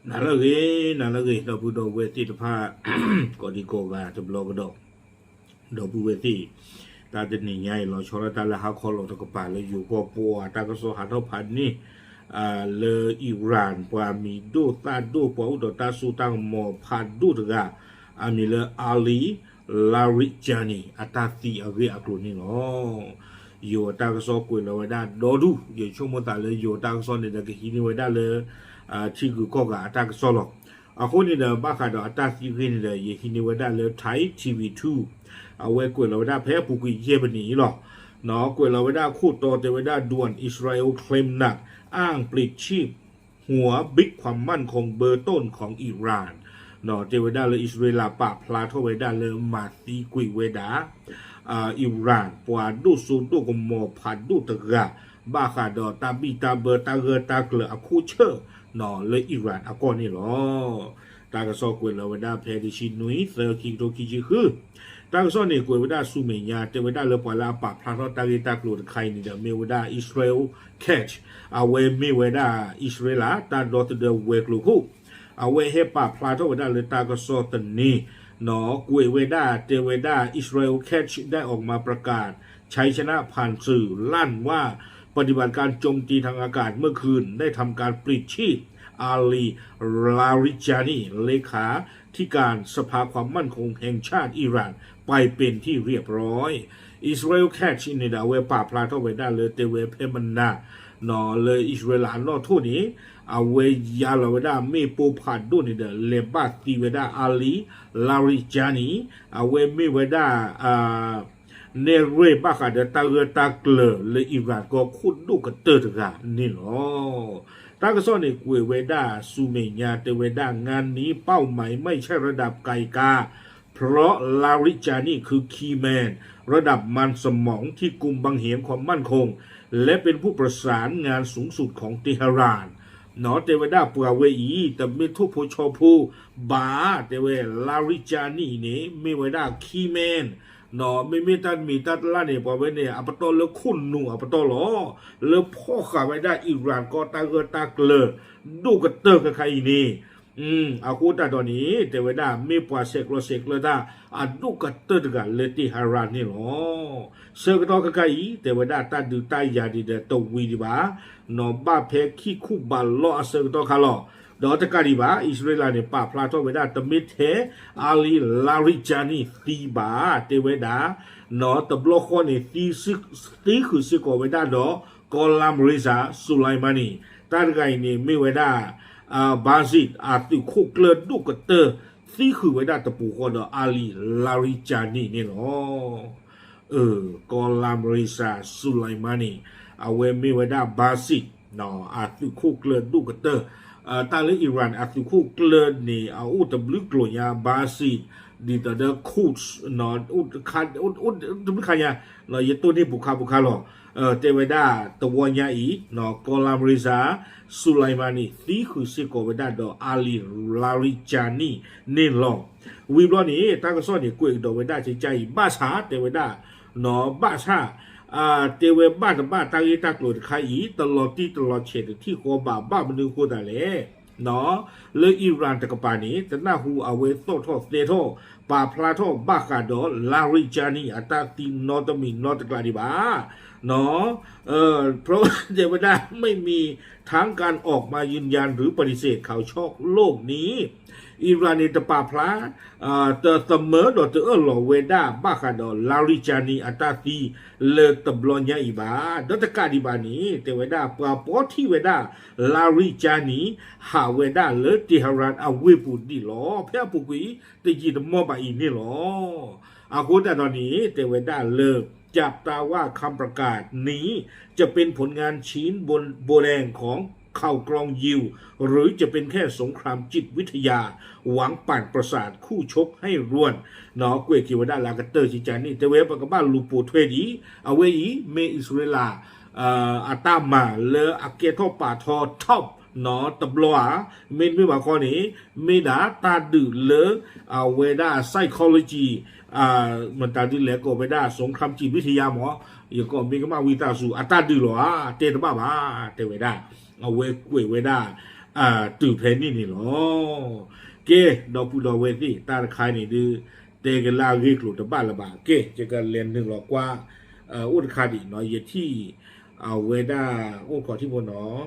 Nalagi da budo weti da pa ko di ko ga to blog do bu weti ta de ni nyai lo chora ta la ha kho lo to ko pa le yu ko po ta ko so ha to phan ni le Iran pa mi do ta do po do ta su tang mo pha do ga ami le Ali Larijani atati age aklo ni lo yo ta ko so ko lo da do du yo chomo ta le yo ta ko so ni da ki ni wa da leที่คือก็กับตากสลอกคนนี้เดิมบ้าขาดตาที่เห็นเลยยี่หินวันได้เลยไทยทีวี2เอาไว้กวยเราได้แพ้ปุกุยเย่บันนี้หรอเนาะกวยเราได้คู่ต่อแต่วันได้ด่วนอิสราเอลเคลมหนักอ้างปลิดชีพหัวบิ๊กความมั่นคงเบอร์ต้นของอิหร่านเนาะแต่วันได้เลยอิสราเอลปะพลาทเอาไว้ได้เลยมาตีกุยเวดาอิหร่านปวดดูสูนดูกมอผัดดูตะกะบ้าขาดตาบีตาเบอร์ตาเกอตาเกลือคู่เชื่อนอเลยอิหร่านอากอนี่หรอตากระซอกวยเราได้แพ้ดิชินุยเซอร์คิงโตคิจิคือตากระซอนี่กวยได้ซูเมียเตวได้เลยปลาปะพลาทตาเกตากลูดใครนี่เดเมวได้อิสราเอลแคชเอาไว้เมวได้อิสราเอลตาดอตเดเวกลูคูเอาไว้ให้ปะพลาทได้เลยตากระซอตันนี้นอกวยเวด้าเตวได้อิสราเอลแคชได้ออกมาประกาศชัยชนะผ่านสื่อลั่นว่าปฏิบัติการโจมตีทางอากาศเมื่อคืนได้ทำการปลิดชีพอาลีลาริจานีเลขาธิการสภาความมั่นคงแห่งชาติอิหร่านไปเป็นที่เรียบร้อยอิสราเอลแคชในดาวเวป่าพลาทเวด้าเลยเตเวเพมันนานอเลยอิสราเอลนอทุนี้เอาเวยาลาเวด้าเมปูผัดดูนี่เดเลบาตีเวด้าอาลีลาริจานีเอาเวเมเวด้าเนเรบ้าขาดตาเกตาเกลเลยอิหร่านก็คุดดูกระเตอร์กันนี่หรอตากระซ่อนในกุยเวด้าซูเมียเตเวด้างานนี้เป้าหมายไม่ใช่ระดับไกกาเพราะลาริจานี่คือคีย์แมนระดับมันสมองที่กุมบังเหียนความมั่นคงและเป็นผู้ประสานงานสูงสุดของเตหะรานนอเตเวด้าปราเวอีแต่ไม่ทุกผู้ชอผู้บาเตเวลาริจานี่เนี่ยไม่เวด้าคีย์แมนนอไม่มีตัดมีตัดล่าเนี่ยพอไว้เนี่ยอัปโตเลือคุณหนูอัปโตหรอเลือพ่อขาไว้ได้อิหร่านก็ตาเกตาเกลดูกระเตอกับใครนี่อากูตาตอนนี้แต่ว่าได้ไม่ปว่าเสกเลยได้ดูกระเตอกันเลยที่ฮารานนี่หรอเสกต่อกับใครแต่ว่าได้ตาดูตายาดีเดตวีดีบ้านอบ้าเพขี้คู่บาลล้อเสกต่อขาล้อดอตะการีบาอิสราเอลเนี่ยป่าพลาทเวดาตมิเทอาลีลาริจานีตีบาเตเวดานอตบล็อกคนเนี่ยตีคือสิกเวดาดอกอลามริซาสุไลมานีตาไกเนี่ยไม่เวดาบาซิดติคุกเลดูกเตอร์ตีคือเวดาตะปูคนดออาลีลาริจานีนี่หรอกอลามริซาสุไลมานีเอาเวไม่เวดาบาซิดนอติคุกเลดูกเตอร์ตาเลอิหร่านอาติคูเกลนี่เอาอุตบลึกโลยาบาซิดีตาเดคูชนอนอุตคันอุตบลึกขยาเราเยตัวนี้บุคาหรอเตเวดาตัวญาอีนอกอลามริซาสุไลมานีตีคือสิโกเวดาดออาลีลาริจานีเนลองวิบลอนี้ตากระซ้อนนี่กุยดอเวดาใจบ้าชาเตเวดานอบ้าชาเตเวบ้าตาเอตากลุดขายตลอดเฉดที่โคบ้ามันดูโคตรเลยเนาะเลยอิหร่านตะกปานี้แต่หน้าหูเอาไว้โตทอสเตโทปาพลาโทบ้าคาดอลาริจานีอัตาตินอตมินอตกลาดิบาเนาะเพราะเทวดาไม่มีทั้งการออกมายืนยันหรือปฏิเสธข่าวช็อกโลกนี้อิหร่านในตะปาพลาเตอเสมอดอเตอหลอเวดาบ้าคาดอลาริจานีอัตาตีเลตบลอนยาอิบาดตกาดิบานีเตเวดาปาปอที่เวดาลาริจานีหาเวดาเลติฮารานอเวปุดีหลอเพื่อปุกุยตะจีตมอบาอีนี่หลออากูแต่ตอนนี้เตเวดาเลิกจับตาว่าคำประกาศนี้จะเป็นผลงานชิ้นบนโบแดงของข่าวกรองยิวหรือจะเป็นแค่สงครามจิตวิทยาหวังปั่นประสาทคู่ชกให้ร่วนนอเกวกิวดาลากเตอร์จิจานี่เตเวปกบ้าลูปูเทดีเอาไว้เมอิสราเอลอาตามาเลอเกทอปาทอท็อปนอตบลัวเมนไม่ว่าข้อนี้เมดาตาดือเลอเวดาไซคอโลจีมันตาดือเลก็เวดาสงครามจิตวิทยาหมออย่าก็มีก็มาวิตาสูอัตาดือหรอเตตบ้าเตเวดาเอาเวดา ตู่เพนนี่หรอเกดอปูดอเวซี่ตาคายนี่ดือเตกลาเกกลุตบ้าละบาเกจะกันเรียนหนึ่งหรอกว่าอุดคาดิเนาะเยที่เวด้าอุดขอที่บนเนาะ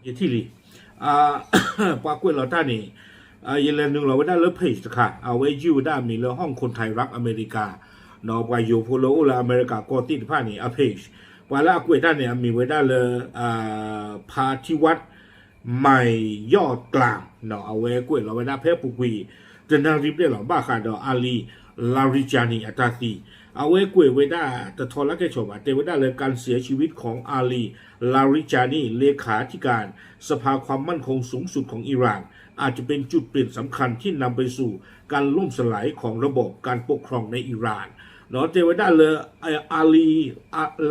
เยที่ลีปากกล้วยเราท่านี่เยเลนหนึ่งเราเวด้าเลิฟเพจค่ะเอาไว้ยูด้ามีเรื่องห้องคนไทยรักอเมริกาเนาะไปอยู่พลโอลาอเมริกาก็ติดผ้านี่เพจว่าละกล้วยด้านเนี่ยมีเวด้าเลยพาที่วัดใหม่ยอดกลางเนาะเอาไว้กล้วยเราเวด้าเพชรปุกวีจะนาริบได้หรอบ้าค่ะเนาะอาลีลาริจานีอัตาซีเอาไว้กล้วยเวด้าแต่ทอละแกชมเตเวด้าเลยการเสียชีวิตของอาลีลาริจานีเลขาธิการสภาความมั่นคงสูงสุดของอิหร่านอาจจะเป็นจุดเปลี่ยนสำคัญที่นำไปสู่การล่มสลายของระบบการปกครองในอิหร่านเนาะเทวดาเลยอาลี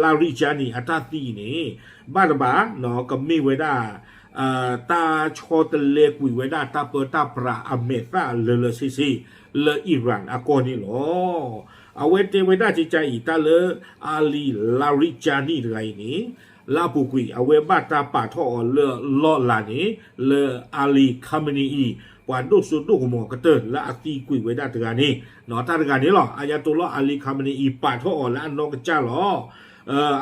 ลาริจานีอัตาซีนี่บ้านบ้าเนาะก็มีเวดาตาชอตเลกุยเวดาตาเปตาปราอเมซาเลซีเลอิหร่านอากอนี่หรอเอาเวเทวดาจิใจอีตาเลอาลีลาริจานีไรนี่ลาปุกุยเอาเวบาตาปาทอเลลอลานี่เลอาลีคาเมนีวันดูสุดดูหมอกระเติร์และอาตีกุยไว้ได้ตรงนี้เนาะตารการนี้หรออายาตุลอาลีคาเมนีป่าท่อและอันนอกจ้าหรอ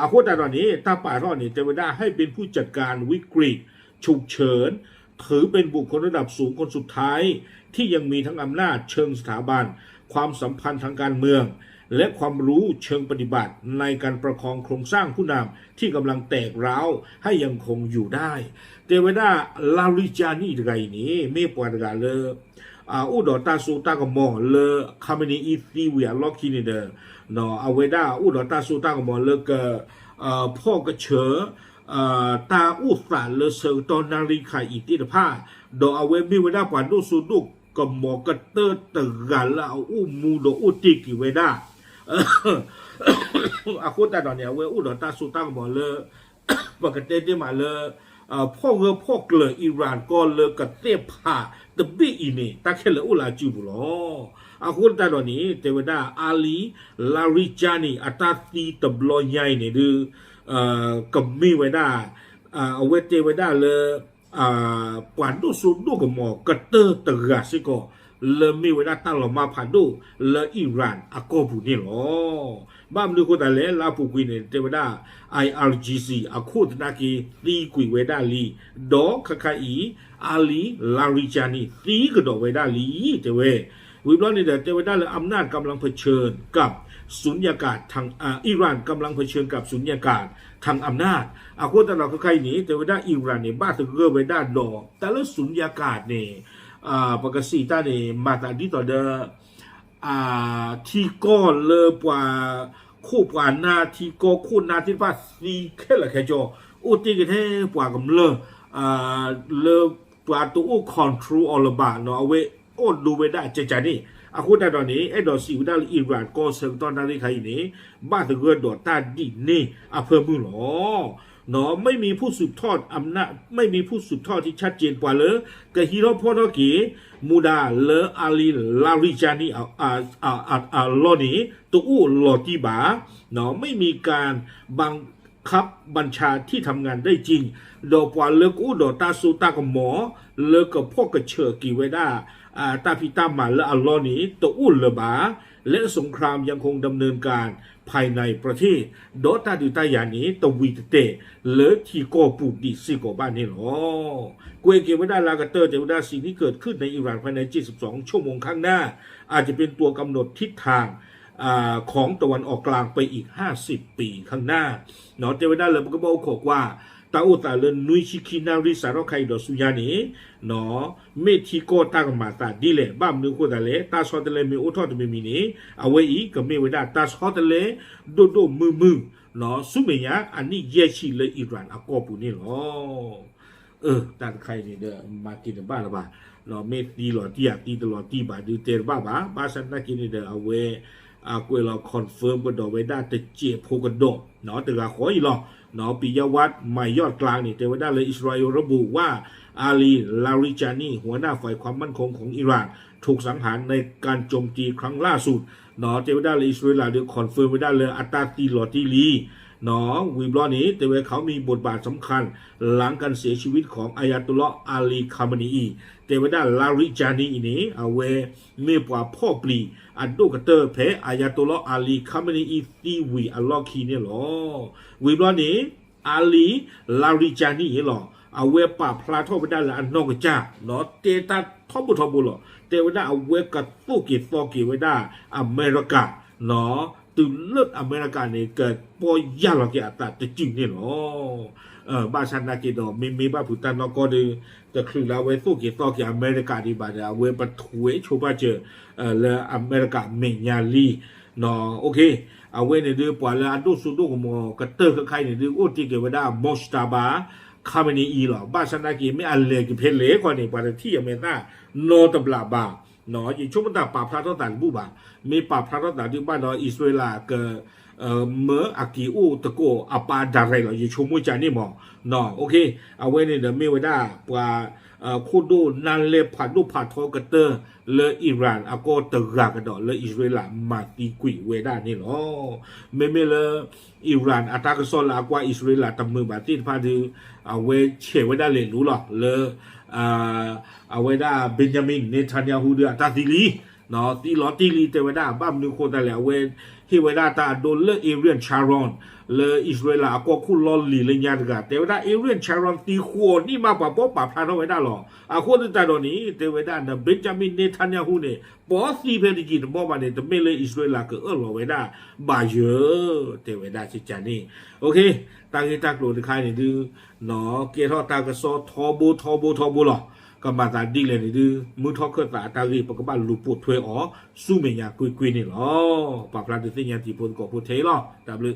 อาโคตาตอนนี้ถ้าป่าท่อนี่จะไว้ได้ให้เป็นผู้จัดการวิกฤตฉุกเฉินถือเป็นบุคคลระดับสูงคนสุดท้ายที่ยังมีทั้งอำนาจเชิงสถาบันความสัมพันธ์ทางการเมืองและความรู้เชิงปฏิบัติในการประคองโครงสร้างผู้นำที่กำลังแตกร้าวให้ยังคงอยู่ได้เทวดาลาริจานีไรนี้ไม่ปวดกันเลยอุดรตาสูตากมอเลยคาเมนีอีซีเวียล็อกคินเดอร์เนาะเอาไว้ได้อุดรตาสูตากมอเลยก็พ่อกระเชอตาอุสานเลยเสือตอนนาฬิกาอีติดผ้าดอกเอาไว้มีไว้ได้กว่าดูสูดุก็หมอกระเตอร์ตึกกันแล้วอุมูดอุติกิไว้ได้อาคุตาตอนเนี้ยเว้อุดรตาสูตากมอเลยปกติที่มาเลยพ่อพ่อเกลืออิหร่านก็เลยกับเตะผ่าตะบี้อีนี่ตาแค่เลยอุลาจูบุลอาคุณตาตอนนี้เทวดาอาลีลาริจานีอัตาตีตบลอยใหญ่เนี่ยดูกับมีไว้ได้เอาไว้เทวดาเลยปานดูสุดดูกับหมอกระเตอตะกาสิก็เลยมีไว้ได้ตั้งหลมาผ่านดูเลยอิหร่านอากอบุนี่หรอบ้านดูคนแต่เละลาปุกุยเนี่ยเทวดา IRGC อาคูตนากีตีกุยเวดาลีดอกคาคาอีอาลีลาริจานีตีกระดอกเวดาลีเทเววิบลอนี่เทวดาเลยอำนาจกำลังเผชิญกับสุญญากาศทางอิหร่านกำลังเผชิญกับสุญญากาศทางอำนาจอาคูตนาคาคาอีนี้เทวดาอิหร่านเนี่ยบ้าถึงเกอเวดาดอกแต่ละสุญญากาศเนี่ยปกติตาเนี่ยมาตาดีต่อเดที่ก้อนเลยกว่าคู่กว่านาทีก็คู่นาที่ว่าสีแค่ละแค่จออุติกันให้กว่ากับเลกว่าตัวคอนโทรลอลบาเนาะเอาไว้โอ้ดูไว้ได้ใจนี่อาคุณตอนนี้ไอ้ดอกสีดาอิหร่านก็เสริมตอนนั้นใครนี่บ้านตะเกียดดอกตาดินี่เพิ่มมือหรอเนาะไม่มีผู้สืบทอดอำนาจไม่มีผู้สืบทอดที่ชัดเจนกว่าเลยกับฮีโร่พ่อทอกีมูดาเลอาลีลาริจานีลอนี้ตัวลอติบาเนาะไม่มีการบังคับบัญชาที่ทำงานได้จริงดอกว่าเลิกดอกตาสูตากับหมอเลิกกับพ่อกระเชอกีไว้ได้ตาพิตามาและอัลลอนี้ตัวเลบาและสงครามยังคงดำเนินการภายในประเทศโดตาดูตายานี้ตวีเตเลือที่ก็ปูดิสิโกบ้านนี่หรอเกวเกวดาลากาเตอร์เจวดาสิ่งที่เกิดขึ้นในอิหร่านภายใน72 ชั่วโมงข้างหน้าอาจจะเป็นตัวกำหนดทิศทางของตะวันออกกลางไปอีก50 ปีข้างหน้าเนาะเจวดาเลยมันก็บอกว่าตาอุตาเลนุยชิคินาริสารคายดอสุยานีเนาะเมทิโกตากมาตาดีเลยบ้ามนึกว่าแต่เลยตาชอตเลมีอุทอดมีมีนี่เอาไว้อีกก็ไม่ไว้ได้ตาชอตเลโดมือเนาะสุเมียอันนี้เยชิเลยอิหร่านอากอปุนี่หรอตาใครนี่เด้อมากินบ้านละบ้าเนาะเมตีหลอตีอยากตีตลอดตีบาดูเตอร์บ้าสันนักกินนี่เด้อเอาไว้กูเราคอนเฟิร์มกันดอกไว้ได้แต่เจ็บโพกันดอกเนาะแต่ละขออีหรอเนาะปิยวัฒน์ใหม่ยอดกลางนี่เทวดาเลยอิสราเอลระบุว่าอาลีลาริจานีหัวหน้าฝ่ายความมั่นคงของอิหร่านถูกสังหารในการโจมตีครั้งล่าสุดเนาะเทวดาเลยอิสราเอลเดือคอนเฟิร์มไว้ได้เลยอัตตาตีลอติลี เนาะวีบลอนี้แต่ว่าเขามีบทบาทสำคัญหลังการเสียชีวิตของอายาตุลลอฮ์อาลีคามานีแต่ว่าด้านลาริจานีนี่เอาไว้เมื่อว่าพ่อปลีอันดูกเตอร์เพออายาตุลลอฮ์อาลีคามานีตีวีอัลลอฮ์คีเนี่ยหรอวีบลอนี้อาลีลาริจานีหรอเอาไว้ป่าพลาทอไปได้ละอันนอกจ้าเนาะเตตัดทอบุหรอแต่ว่าได้เอาไว้กับตู้กีฟอกีไว้ได้อเมริกาเนาะตื่นเลือดอเมริกาเนี่ยเกิดปอยาหลอกอัตตาจะจริงเนี่ยหรอบ้านฉันนากิโดมีบ้านผู้ตันเราก็ดูจะคือเราไว้สู้กีฟอกีอเมริกาดีบ้านเอาไว้ปะถวยชูบ้าเจอแล้วอเมริกาเมียาลีเนาะโอเคเอาไว้ในเดือนปว่าแล้วอันดูสุดดูกมอกระเตอร์ใครในเดือนอุติเกวดามอสตาบาคาเมนีหรอบ้านฉันนากิไม่อันเล็กเพลเล่คนนี้ปาที่อเมริกาโนตบลาบาเนาะยิ่งช่วงต่างป่าพระต้นต่างบุบะมีป่าพระต้นต่างที่บ้านเราอิสราเอลก็เมื่ออากิอูตะโกอาปาดาไรเรายิ่งช่วงมุ่งใจนี่หมอเนาะโอเคเอาไว้ในเดือนมีไว้ได้ปว่าคู่ดูนั่นเลยผ่านดูผ่านทอกเตอร์เลอิหร่านอาก็ตะกากระดอเลอิสราเอลมาตีกุยเวด้านี่หรอไม่เลอิหร่านอาตากซอลากว่าอิสราเอลตำมือบาติพาดือเอาไว้เฉไว้ได้เลยรู้หรอเลเอาไว้ได้เบนจามินเนทันยาฮูเดือตาติลีเนาะตีล้อตีลีแต่ไว้ได้บ้านนึงคนแต่แล้วเว้ที่ไว้ได้ตาโดนเลเอเรียนชารอนเลอิสราเอลก็คู่ล้อลีเลยยาดกันแต่ไว้ได้เอเรียนชารอนตีขวนี่มาป่าป๊อป่าพลาดไว้ได้หรอคนที่ตาโดนนี้แต่ไว้ได้นะเบนจามินเนทันยาฮูเนี่ยปอสีเพลิกินบอกว่าเนี่ยแต่ไม่เลยอิสราเอลก็ไว้ได้บาเยอะแต่ไว้ได้ชิจานี่โอเคตั้งที่ตั้งโหลดใครเนี่ยดูเนาะเกี่ยวกับตากระสอทอบูหรอก็มาตาดีเลยนี่ดูมือทอเกิดตาตาลีปกบ้านลูปวดถวยอ๋อสู้เมียกุยนี่หรอปาพลาดสิ่งอย่างที่พูดก็พูดเทหรอดับเลย